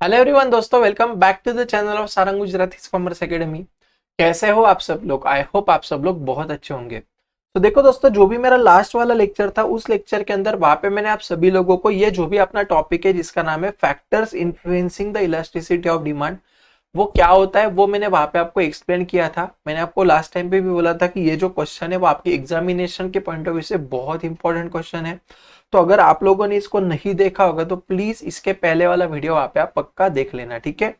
Hello everyone दोस्तों, welcome back to the channel of Sarang Gujarati Commerce Academy. कैसे हो आप सब लोग? आई होप आप सब लोग बहुत अच्छे होंगे। तो देखो दोस्तों, जो भी मेरा लास्ट वाला लेक्चर था उस लेक्चर के अंदर वहां पे मैंने आप सभी लोगों को ये जो भी अपना टॉपिक है जिसका नाम है factors influencing the elasticity of demand, वो क्या होता है वो मैंने वहां पे आपको एक्सप्लेन किया था। मैंने आपको लास्ट टाइम पे भी बोला था कि ये जो क्वेश्चन है वो आपकी एग्जामिनेशन के पॉइंट ऑफ व्यू से बहुत इंपॉर्टेंट क्वेश्चन है। तो अगर आप लोगों ने इसको नहीं देखा होगा तो प्लीज इसके पहले वाला वीडियो वहां पे आप पक्का देख लेना, ठीक है।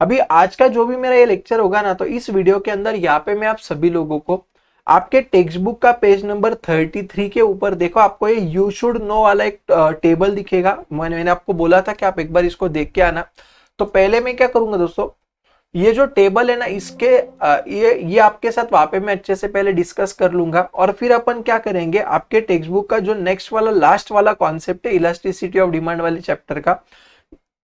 अभी आज का जो भी मेरा ये लेक्चर होगा ना, तो इस वीडियो के अंदर यहाँ पे मैं आप सभी लोगों को आपके टेक्स्ट बुक का पेज नंबर 33 के ऊपर देखो, आपको ये यू शुड नो वाला एक टेबल दिखेगा। मैंने आपको बोला था कि आप एक बार इसको देख के आना। तो पहले मैं क्या करूंगा दोस्तों, ये जो टेबल है ना, इसके ये आपके साथ वहां पे मैं अच्छे से पहले डिस्कस कर लूंगा, और फिर अपन क्या करेंगे, आपके टेक्स्ट बुक का जो नेक्स्ट वाला लास्ट वाला कॉन्सेप्ट है इलास्टिसिटी ऑफ डिमांड वाले चैप्टर का,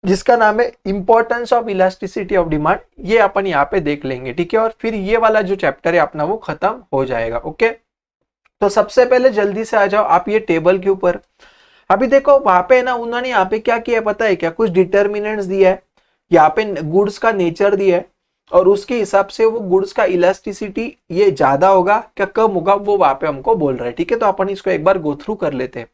जिसका नाम है importance of elasticity of demand, ये अपन यहाँ पे देख लेंगे, ठीक है। और फिर ये वाला जो चैप्टर है अपना वो खत्म हो जाएगा। ओके, तो सबसे पहले जल्दी से आ जाओ आप ये टेबल के ऊपर। अभी देखो वहां पे ना, उन्होंने यहाँ पे क्या किया पता है क्या, कुछ डिटर्मिनेंट्स दिया है, यहाँ पे गुड्स का नेचर दिया है, और उसके हिसाब से वो गुड्स का इलास्टिसिटी ये ज्यादा होगा क्या कम होगा वो वहां पे हमको बोल रहा है, ठीक है। तो अपन इसको एक बार गो थ्रू कर लेते हैं।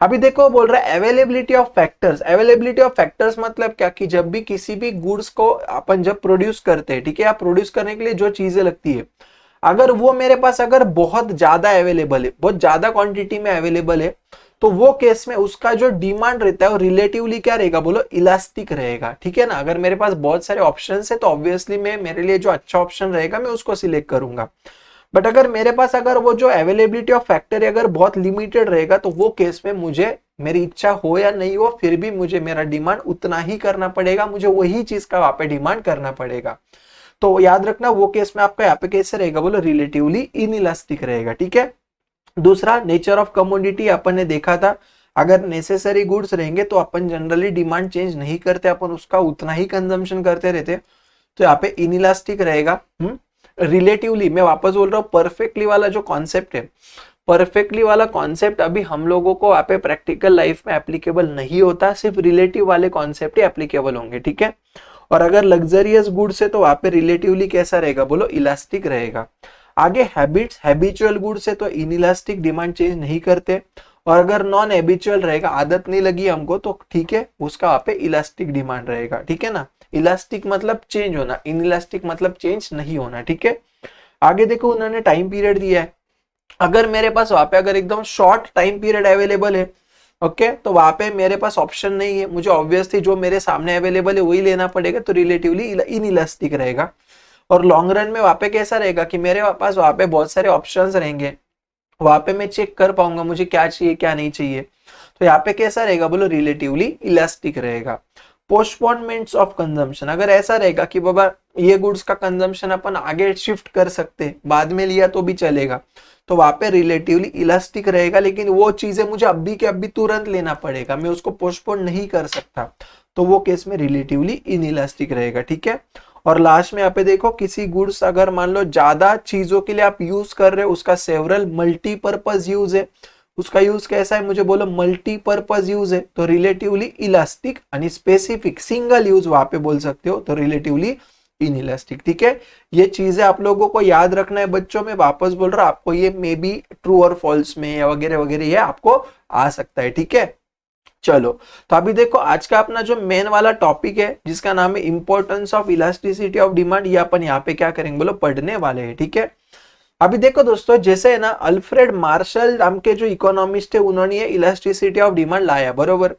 अभी देखो बोल रहा है availability of factors. Availability of factors मतलब क्या, कि जब भी किसी भी गुड्स को अपन जब प्रोड्यूस करते हैं, ठीक है, या प्रोड्यूस करने के लिए जो चीजें लगती है, अगर वो मेरे पास अगर बहुत ज्यादा अवेलेबल है, बहुत ज्यादा क्वांटिटी में अवेलेबल है, तो वो केस में उसका जो डिमांड रहता है वो रिलेटिवली क्या रहेगा, बोलो इलास्टिक रहेगा, ठीक है ना। अगर मेरे पास बहुत सारे ऑप्शन है तो ऑब्वियसली मैं मेरे लिए जो अच्छा ऑप्शन रहेगा मैं उसको सिलेक्ट करूंगा। बट अगर मेरे पास अगर वो जो अवेलेबिलिटी ऑफ फैक्टर है अगर बहुत लिमिटेड रहेगा, तो वो केस में मुझे मेरी इच्छा हो या नहीं हो फिर भी मुझे मेरा डिमांड उतना ही करना पड़ेगा, मुझे वही चीज का वहां पे डिमांड करना पड़ेगा। तो याद रखना वो केस में आपका यहाँ पे कैसे रहेगा, बोलो रिलेटिवली इनइलास्टिक रहेगा, ठीक है। दूसरा, नेचर ऑफ कमोडिटी अपन ने देखा था, अगर नेसेसरी गुड्स रहेंगे तो अपन जनरली डिमांड चेंज नहीं करते, अपन उसका उतना ही कंजम्पशन करते रहते, तो यहाँ पे इनइलास्टिक रहेगा। रिलेटिवली, मैं वापस बोल रहा हूँ, परफेक्टली वाला जो कॉन्सेप्ट है, परफेक्टली वाला कॉन्सेप्ट अभी हम लोगों को यहाँ पे प्रैक्टिकल लाइफ में एप्लीकेबल नहीं होता, सिर्फ रिलेटिव वाले कॉन्सेप्ट ही एप्लीकेबल होंगे, ठीक है। और अगर लग्जरियस गुड्स है तो वहां पे रिलेटिवली कैसा रहेगा, बोलो इलास्टिक रहेगा। आगे हैबिट्स, हैबिचुअल गुड्स है तो इनइलास्टिक, डिमांड चेंज नहीं करते। और अगर नॉन हैबिचुअल रहेगा, आदत नहीं लगी हमको, तो ठीक है, उसका वहां पे इलास्टिक डिमांड रहेगा, ठीक है ना। इलास्टिक मतलब चेंज होना, इनइलास्टिक मतलब चेंज नहीं होना, ठीक है। आगे देखो उन्होंने टाइम पीरियड दिया है, अगर मेरे पास वहां पे अगर एकदम शॉर्ट टाइम पीरियड अवेलेबल है, ओके, तो वहां पे मेरे पास ऑप्शन नहीं है, मुझे ऑब्वियसली जो मेरे सामने अवेलेबल है वही लेना पड़ेगा, तो रिलेटिवली इनइलास्टिक रहेगा। और लॉन्ग रन में वहां पे कैसा रहेगा कि मेरे पास वहां पे बहुत सारे ऑप्शंस रहेंगे, वहां पे मैं चेक कर पाऊंगा मुझे क्या चाहिए क्या नहीं चाहिए, तो यहाँ पे कैसा रहेगा, बोलो रिलेटिवली इलास्टिक रहेगा। पोस्टपोनमेंट्स ऑफ कंजम्पशन, अगर ऐसा रहेगा कि बाबा ये गुड्स का कंजम्पशन अपन आगे शिफ्ट कर सकते, बाद में लिया तो भी चलेगा, तो वहां पे रिलेटिवली इलास्टिक रहेगा। लेकिन वो चीजें मुझे अभी के अभी तुरंत लेना पड़ेगा, मैं उसको पोस्टपोन नहीं कर सकता, तो वो केस में रिलेटिवली इनइलास्टिक रहेगा, ठीक है। और लास्ट में यहाँ पे देखो, किसी गुड्स अगर मान लो ज्यादा चीजों के लिए आप यूज कर रहे हो, उसका सेवरल मल्टीपर्पज यूज है, उसका यूज कैसा है मुझे बोलो मल्टीपर्पज यूज है, तो रिलेटिवली इलास्टिक, आणि स्पेसिफिक सिंगल यूज वहां पे बोल सकते हो, तो रिलेटिवली इनइलास्टिक, ठीक है। ये चीजें आप लोगों को याद रखना है बच्चों, में वापस बोल रहा हूं आपको, ये मे बी ट्रू और फॉल्स में या वगैरह वगैरह ये आपको आ सकता है, ठीक है। चलो, तो अभी देखो आज का अपना जो मेन वाला टॉपिक है जिसका नाम है importance of elasticity of demand, ये अपन यहाँ पे क्या करेंगे, बोलो पढ़ने वाले हैं, ठीक है। अभी देखो दोस्तों, जैसे है ना, अल्फ्रेड मार्शल नाम के जो इकोनॉमिस्ट है उन्होंने ये इलास्टिसिटी ऑफ डिमांड लाया, बरोबर।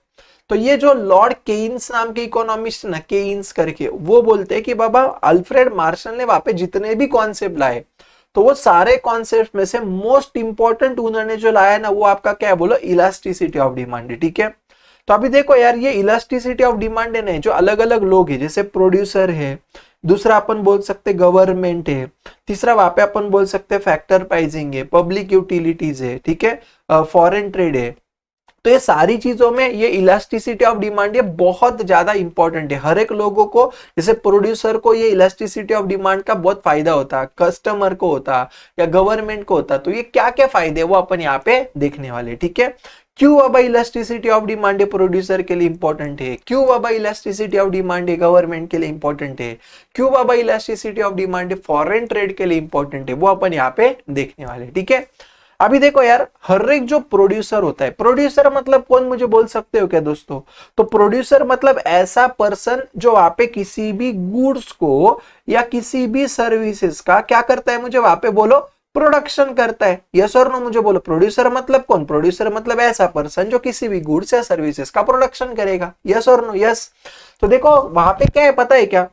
तो ये जो लॉर्ड केन्स नाम के इकोनॉमिस्ट ना, केन्स करके, वो बोलते हैं कि बाबा अल्फ्रेड मार्शल ने वहां पे जितने भी कॉन्सेप्ट लाए, तो वो सारे कॉन्सेप्ट में से मोस्ट इंपॉर्टेंट उन्होंने जो लाया ना, वो आपका क्या है, बोलो इलास्टिसिटी ऑफ डिमांड है, ठीक है। तो अभी देखो यार, ये इलास्टिसिटी ऑफ डिमांड है ना, जो अलग अलग लोग है, जैसे प्रोड्यूसर है, दूसरा अपन बोल सकते गवर्नमेंट है, तीसरा वहां पे अपन बोल सकते फैक्टर प्राइसिंग है, पब्लिक यूटिलिटीज है, ठीक है, फॉरेन ट्रेड है, तो ये सारी चीजों में ये इलास्टिसिटी ऑफ डिमांड ये बहुत ज्यादा इंपॉर्टेंट है। हर एक लोगों को, जैसे प्रोड्यूसर को ये इलास्टिसिटी ऑफ डिमांड का बहुत फायदा होता, कस्टमर को होता या गवर्नमेंट को होता, तो ये क्या क्या फायदे वो अपन यहाँ पे देखने वाले, ठीक है। क्यों बाबा इलास्टिसिटी ऑफ डिमांड प्रोड्यूसर के लिए इंपॉर्टेंट है, क्यों बाबा इलास्टिसिटी ऑफ डिमांड गवर्नमेंट के लिए इंपॉर्टेंट है, क्यों बाबा elasticity of demand foreign trade के लिए इंपॉर्टेंट है, वो अपन यहाँ पे देखने वाले। ठीक है, अभी देखो यार, हर एक जो प्रोड्यूसर होता है, प्रोड्यूसर मतलब कौन, मुझे बोल सकते हो क्या दोस्तों? तो प्रोड्यूसर मतलब ऐसा पर्सन जो वहां पे किसी भी गुड्स को या किसी भी सर्विसेज का क्या करता है, मुझे वहां पे बोलो प्रोडक्शन करता है। यस और नो, मुझे बोलो प्रोड्यूसर मतलब कौन? प्रोड्यूसर मतलब ऐसा पर्सन जो किसी भी गुड्स या सर्विसेज का प्रोडक्शन करेगा। यस और नो? यस। तो देखो वहां पे क्या है पता है क्या,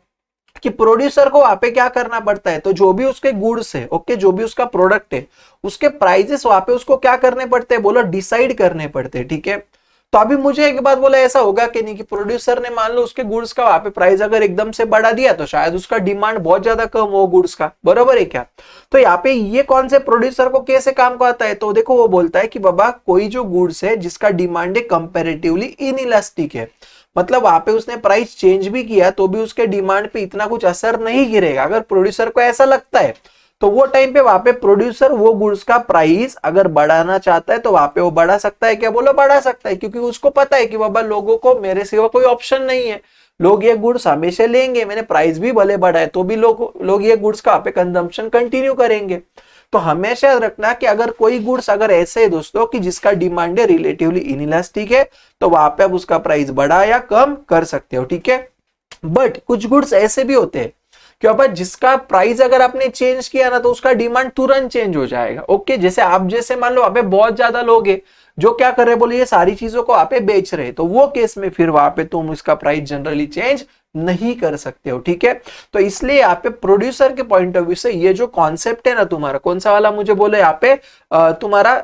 कि प्रोड्यूसर को वहां पे क्या करना पड़ता है, तो जो भी उसके गुड्स है, ओके, जो भी उसका प्रोडक्ट है, उसके प्राइजेस वहां पे उसको क्या करने पड़ते हैं, बोलो डिसाइड करने पड़ते हैं। ठीक है, तो अभी मुझे एक बात बोला, ऐसा होगा कि नहीं कि प्रोड्यूसर ने मान लो उसके गुड्स का वहां पे प्राइस अगर एकदम से बढ़ा दिया तो शायद उसका डिमांड बहुत ज्यादा कम हो गुड्स का, बरोबर है क्या? तो यहाँ पे ये कौन से प्रोड्यूसर को कैसे काम को आता है, तो देखो वो बोलता है कि बाबा कोई जो गुड्स है जिसका डिमांड है कंपेरेटिवली इनइलास्टिक है, मतलब वहां पे उसने प्राइस चेंज भी किया तो भी उसके डिमांड पे इतना कुछ असर नहीं गिरेगा, अगर प्रोड्यूसर को ऐसा लगता है तो वो टाइम पे वहां पे प्रोड्यूसर वो गुड्स का प्राइस अगर बढ़ाना चाहता है तो वहां पे वो बढ़ा सकता है। क्या बोलो? बढ़ा सकता है, क्योंकि उसको पता है कि बाबा लोगों को मेरे सिवा कोई ऑप्शन नहीं है, लोग ये गुड्स हमेशा लेंगे, मैंने प्राइस भी भले बढ़ाए तो भी लोग ये गुड्स का वहां पे कंजम्पशन कंटिन्यू करेंगे। तो हमेशा याद रखना कि अगर कोई गुड्स अगर ऐसे है दोस्तों कि जिसका डिमांड है रिलेटिवली इनइलास्टिक है, तो वहां पे आप उसका प्राइस बढ़ा या कम कर सकते हो। ठीक है, बट कुछ गुड्स ऐसे भी होते हैं कि बाबा जिसका प्राइस अगर आपने चेंज किया ना तो उसका डिमांड तुरंत चेंज हो जाएगा। ओके, जैसे आप जैसे मान लो वहां पे बहुत ज्यादा लोग हैं जो क्या कर रहे, बोले ये सारी चीजों को वहां पे बेच रहे, तो वो केस में फिर वहां पे तुम इसका प्राइस जनरली चेंज नहीं कर सकते हो। ठीक है, तो इसलिए यहाँ पे प्रोड्यूसर के पॉइंट ऑफ व्यू से ये जो कॉन्सेप्ट है ना तुम्हारा, कौन सा वाला मुझे बोले यहाँ पे तुम्हारा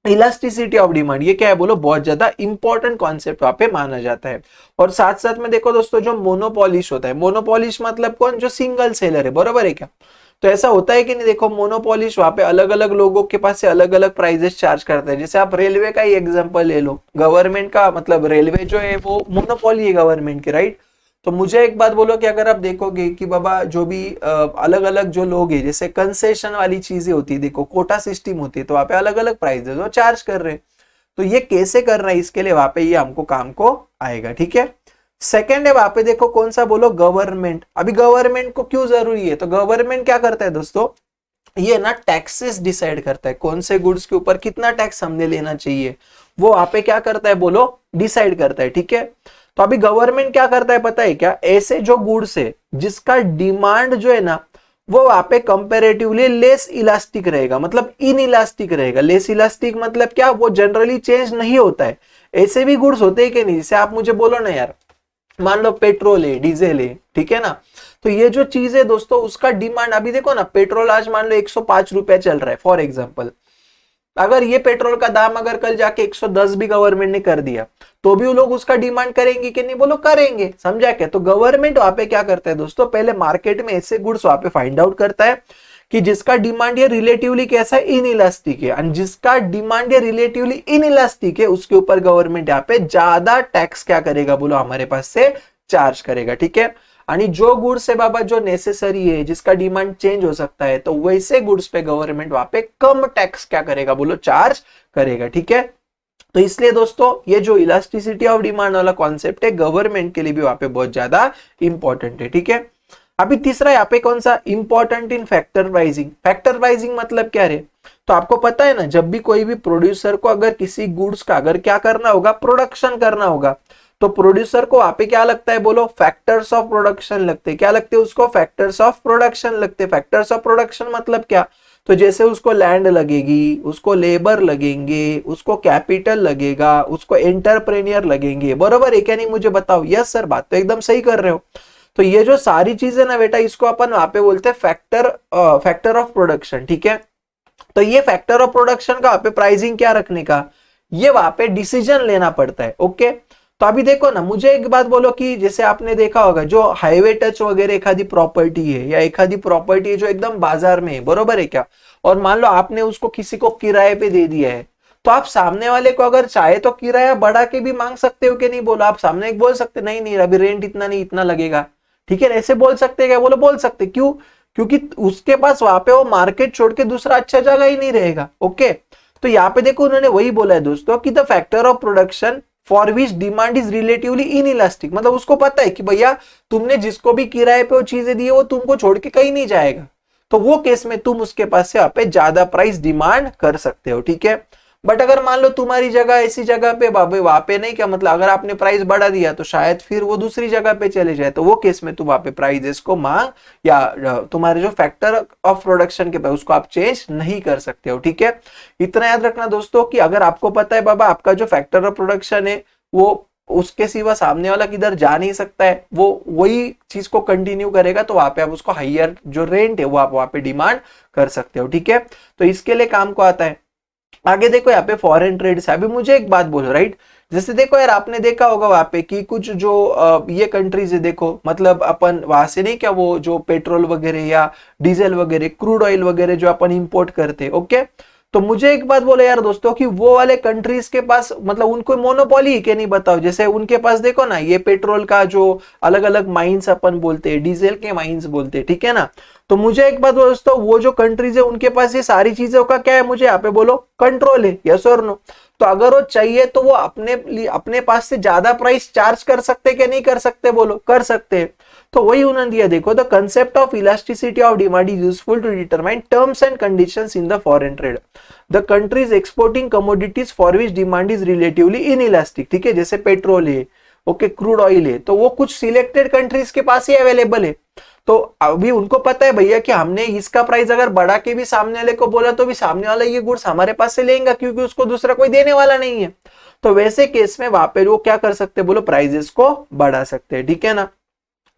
इलास्टिसिटी ऑफ डिमांड, ये क्या है बोलो, बहुत ज्यादा इंपॉर्टेंट कॉन्सेप्ट वहां पे माना जाता है। और साथ साथ में देखो दोस्तों, जो मोनोपॉलिश होता है, मोनोपॉलिश मतलब कौन, जो सिंगल सेलर है, बरोबर है क्या? तो ऐसा होता है कि नहीं, देखो मोनोपॉलिश वहां पे अलग अलग लोगों के पास से अलग अलग प्राइजेस चार्ज करते हैं। जैसे आप रेलवे का ही एग्जांपल ले लो, गवर्नमेंट का मतलब रेलवे जो है वो मोनोपॉली है गवर्नमेंट की, राइट? तो मुझे एक बात बोलो कि अगर आप देखोगे कि बाबा जो भी अलग अलग जो लोग हैं, जैसे कंसेशन वाली चीजें होती है, देखो कोटा सिस्टम होती है, तो वहां पे अलग अलग प्राइजेस वो चार्ज कर रहे हैं, तो ये कैसे कर रहा है, इसके लिए वहां पे ये हमको काम को आएगा। ठीक है, सेकेंड है वहां पे देखो कौन सा, बोलो गवर्नमेंट। अभी गवर्नमेंट को क्यों जरूरी है, तो गवर्नमेंट क्या करता है दोस्तों, ये ना टैक्सेस डिसाइड करता है, कौन से गुड्स के ऊपर कितना टैक्स हमने लेना चाहिए, वो वहां पे क्या करता है बोलो, डिसाइड करता है। ठीक है, तो अभी गवर्नमेंट क्या करता है पता है क्या, ऐसे जो गुड्स है जिसका डिमांड जो है ना वो वहां पे कंपेरेटिवली लेस इलास्टिक रहेगा, मतलब इन इलास्टिक रहेगा। लेस इलास्टिक मतलब क्या, वो जनरली चेंज नहीं होता है। ऐसे भी गुड्स होते हैं कि नहीं, जैसे आप मुझे बोलो ना यार, मान लो पेट्रोल है, डीजल है, ठीक है ना, तो ये जो चीज है दोस्तों उसका डिमांड, अभी देखो ना पेट्रोल आज मान लो 105 रुपए चल रहा है फॉर एग्जांपल, अगर ये पेट्रोल का दाम अगर कल जाके 110 भी गवर्नमेंट ने कर दिया तो भी वो लोग उसका डिमांड करेंगे कि नहीं, बोलो करेंगे, समझा क्या? तो गवर्नमेंट वहां पे क्या करता है दोस्तों, पहले मार्केट में ऐसे गुड्स वहां पे फाइंड आउट करता है कि जिसका डिमांड ये रिलेटिवली कैसा है, इनइलास्टिक है, और जिसका डिमांड ये रिलेटिवली इनइलास्टिक है उसके ऊपर गवर्नमेंट यहाँ पे ज्यादा टैक्स क्या करेगा, बोलो हमारे पास से चार्ज करेगा। ठीक है, आणि जो गुड्स है बाबा जो नेसेसरी है, जिसका डिमांड चेंज हो सकता है, तो वैसे गुड्स पे गवर्नमेंट वहां पे कम टैक्स क्या करेगा, बोलो चार्ज करेगा। ठीक है, तो इसलिए दोस्तों ये जो इलास्टिसिटी ऑफ डिमांड वाला कॉन्सेप्ट है गवर्नमेंट के लिए भी वहां पे बहुत ज्यादा इंपॉर्टेंट है। ठीक है, अभी तीसरा यहाँ पे कौन सा, important in factor pricing. Factor pricing मतलब क्या है, तो आपको पता है ना, जब भी कोई भी प्रोड्यूसर को अगर किसी गुड्स का अगर क्या करना होगा, प्रोडक्शन करना होगा, तो प्रोड्यूसर को वहां पे क्या लगता है, बोलो फैक्टर्स ऑफ प्रोडक्शन लगते हैं। क्या लगते हैं उसको, फैक्टर्स ऑफ प्रोडक्शन लगते हैं। फैक्टर्स ऑफ प्रोडक्शन मतलब क्या, तो जैसे उसको लैंड लगेगी, उसको लेबर लगेंगे, उसको कैपिटल लगेगा, उसको एंटरप्रेन्योर लगेंगे, बरोबर है क्या नहीं, मुझे बताओ। यस सर, बात तो एकदम सही कर रहे हो। तो ये जो सारी चीजें ना बेटा, इसको अपन वहां पे बोलते हैं फैक्टर ऑफ प्रोडक्शन। ठीक है, तो ये फैक्टर ऑफ प्रोडक्शन का वहां पे प्राइसिंग क्या रखने का, ये वहां पे डिसीजन लेना पड़ता है। ओके, तो अभी देखो ना, मुझे एक बात बोलो कि जैसे आपने देखा होगा जो हाईवे टच वगैरह एखादी प्रॉपर्टी है या एखादी प्रॉपर्टी है जो एकदम बाजार में है, बरोबर है क्या, और मान लो आपने उसको किसी को किराए पे दे दिया है, तो आप सामने वाले को अगर चाहे तो किराया बढ़ा के भी मांग सकते हो कि नहीं, बोलो आप सामने एक बोल सकते नहीं नहीं अभी रेंट इतना नहीं इतना लगेगा, ठीक है, ऐसे बोल सकते हैं क्या, बोलो बोल सकते। क्यों, क्योंकि उसके पास वहां पे वो मार्केट छोड़ के दूसरा अच्छा जगह ही नहीं रहेगा। ओके, तो तो यहाँ पे देखो उन्होंने वही बोला है दोस्तों कि the factor of production for which demand is relatively inelastic, मतलब उसको पता है कि भैया तुमने जिसको भी किराए पे वो चीजें दी है वो तुमको छोड़ के कहीं नहीं जाएगा, तो वो केस में तुम उसके पास से यहाँ पे ज्यादा प्राइस डिमांड कर सकते हो, ठीक है। बट अगर मान लो तुम्हारी जगह ऐसी जगह पे वहां पे नहीं, क्या मतलब अगर आपने प्राइस बढ़ा दिया तो शायद फिर वो दूसरी जगह पे चले जाए, तो वो केस में तुम वहां पे प्राइजेस को मांग या तुम्हारे जो फैक्टर ऑफ प्रोडक्शन के पास उसको आप चेंज नहीं कर सकते हो, ठीक है। इतना याद रखना दोस्तों कि अगर आपको पता है बाबा आपका जो फैक्टर ऑफ प्रोडक्शन है वो उसके सिवा सामने वाला किधर जा नहीं सकता है, वो वही चीज को कंटिन्यू करेगा, तो वहां पे आप उसको हायर जो रेंट है वो आप वहां पे डिमांड कर सकते हो, ठीक है। तो इसके लिए काम को आता है। आगे देखो यहाँ पे फॉरेन ट्रेड से, अभी मुझे एक बात बोलो, राइट, जैसे देखो यार आपने देखा होगा वहां पे कि कुछ जो ये कंट्रीज है, देखो मतलब अपन वहां से नहीं क्या वो जो पेट्रोल वगैरह या डीजल वगैरह क्रूड ऑयल वगैरह जो अपन इंपोर्ट करते, ओके। तो मुझे एक बात बोले यार दोस्तों कि वो वाले कंट्रीज के पास मतलब उनको मोनोपोली है कि नहीं बताओ, जैसे उनके पास देखो ना ये पेट्रोल का जो अलग अलग माइंस अपन बोलते हैं, डीजल के माइंस बोलते हैं, ठीक है ना। तो मुझे एक बात बोलो दोस्तों, वो जो कंट्रीज है उनके पास ये सारी चीजों का क्या है, मुझे यहाँ पे बोलो कंट्रोल है, यस और नो। तो अगर वो चाहिए तो वो अपने पास से ज्यादा प्राइस चार्ज कर सकते क्या नहीं कर सकते, बोलो कर सकते हैं। तो वही उन्होंने दिया, देखो the concept of elasticity of demand is useful to determine terms and conditions in the foreign trade. The countries exporting commodities for which demand is relatively inelastic, ठीक है, जैसे पेट्रोल है, ओके, क्रूड ऑयल है, तो वो कुछ selected countries के पास ही available है। तो अभी उनको पता है भैया कि हमने इसका प्राइस अगर बढ़ा के भी सामने वाले को बोला तो भी सामने वाला ये गुड्स हमारे पास से लेगा, क्योंकि उसको दूसरा कोई देने वाला नहीं है। तो वैसे केस में वहां पे वो क्या कर सकते बोलो, प्राइजेस को बढ़ा सकते हैं, ठीक है ना।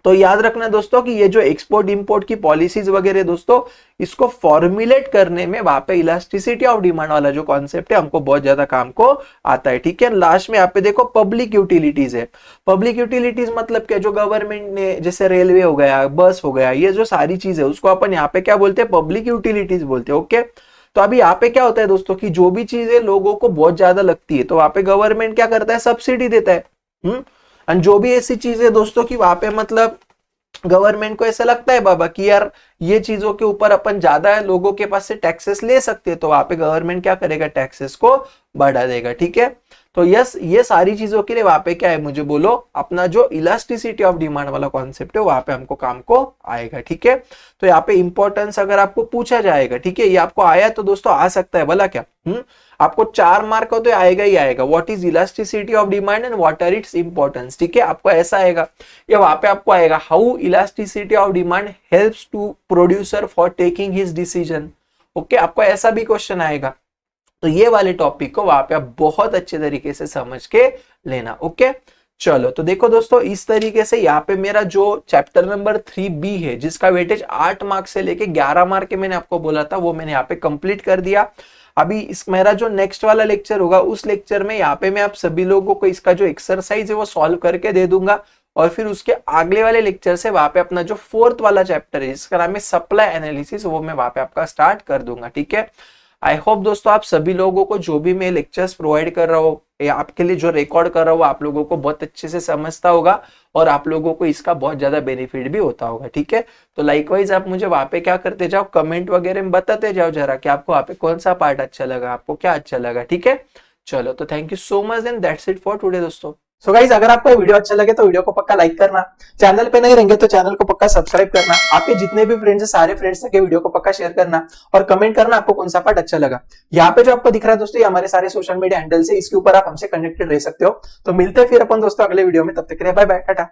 तो याद रखना दोस्तों कि ये जो एक्सपोर्ट इंपोर्ट की पॉलिसीज वगैरह दोस्तों, इसको फॉर्मुलेट करने में वहां पे इलास्टिसिटी ऑफ डिमांड वाला जो कॉन्सेप्ट है हमको बहुत ज्यादा काम को आता है, ठीक है। लास्ट में यहाँ पे देखो पब्लिक यूटिलिटीज है। पब्लिक यूटिलिटीज मतलब क्या, जो गवर्नमेंट ने जैसे रेलवे हो गया, बस हो गया, ये जो सारी चीज है उसको अपन यहाँ पे क्या बोलते हैं, पब्लिक यूटिलिटीज बोलते हैं, ओके। तो अभी यहाँ पे क्या होता है दोस्तों कि जो भी चीजें लोगों को बहुत ज्यादा लगती है तो वहां पे गवर्नमेंट क्या करता है, सब्सिडी देता है। और जो भी ऐसी चीज है दोस्तों कि वहां पे मतलब गवर्नमेंट को ऐसा लगता है बाबा कि यार ये चीजों के ऊपर अपन ज्यादा लोगों के पास से टैक्सेस ले सकते हैं, तो वहां पे गवर्नमेंट क्या करेगा, टैक्सेस को बढ़ा देगा, ठीक है। तो यस, ये सारी चीजों के लिए वहां पे क्या है, मुझे बोलो, अपना जो इलास्टिसिटी ऑफ डिमांड वाला कॉन्सेप्ट है वहां पे हमको काम को आएगा, ठीक है। तो यहाँ पे इंपॉर्टेंस अगर आपको पूछा जाएगा, ठीक है, ये आपको आया तो दोस्तों आ सकता है भला क्या, आपको 4 मार्क हो तो आएगा ही आएगा, what is elasticity of demand and what are its importance, ठीक है, आपको ऐसा आएगा। ये वहां पे आपको आएगा, how elasticity of demand helps to producer for taking his decision, okay, आपको ऐसा भी क्वेश्चन आएगा। तो ये वाले टॉपिक को वहां पे आप बहुत अच्छे तरीके से समझ के लेना, ओके। चलो तो देखो दोस्तों, इस तरीके से यहाँ पे मेरा जो चैप्टर नंबर 3B है, जिसका वेटेज 8 मार्क से लेके 11 मार्क के मैंने आपको बोला था, वो मैंने यहाँ पे कंप्लीट कर दिया। अभी इस मेरा जो नेक्स्ट वाला लेक्चर होगा उस लेक्चर में यहाँ पे मैं आप सभी लोगों को इसका जो एक्सरसाइज है वो सॉल्व करके दे दूंगा, और फिर उसके अगले वाले लेक्चर से वहां पे अपना जो 4th वाला चैप्टर है जिसका नाम है सप्लाई एनालिसिस, वो मैं वहां पे आपका स्टार्ट कर दूंगा, ठीक है। आई होप दोस्तों आप सभी लोगों को जो भी मैं लेक्चर्स प्रोवाइड कर रहा हूँ या आपके लिए जो रिकॉर्ड कर रहा हूँ आप लोगों को बहुत अच्छे से समझता होगा और आप लोगों को इसका बहुत ज्यादा बेनिफिट भी होता होगा, ठीक है। तो लाइकवाइज आप मुझे वहां पे क्या करते जाओ, कमेंट वगैरह में बताते जाओ जरा कि आपको वहां पे कौन सा पार्ट अच्छा लगा, आपको क्या अच्छा लगा, ठीक है। चलो तो thank you so much and that's it for today दोस्तों। सो गाइस, अगर आपको ये वीडियो अच्छा लगे तो वीडियो को पक्का लाइक करना, चैनल पे नहीं रहेंगे तो चैनल को पक्का सब्सक्राइब करना, आपके जितने भी फ्रेंड्स हैं सारे फ्रेंड्स तक ये वीडियो को पक्का शेयर करना और कमेंट करना आपको कौन सा पार्ट अच्छा लगा। यहाँ पे जो आपको दिख रहा है दोस्तों, ये हमारे सारे सोशल मीडिया हैंडल्स है, इसके ऊपर आप हमसे कनेक्टेड रह सकते हो। तो मिलते हैं फिर अपन दोस्तों अगले वीडियो में, तब तक के लिए बाय बाय, टाटा।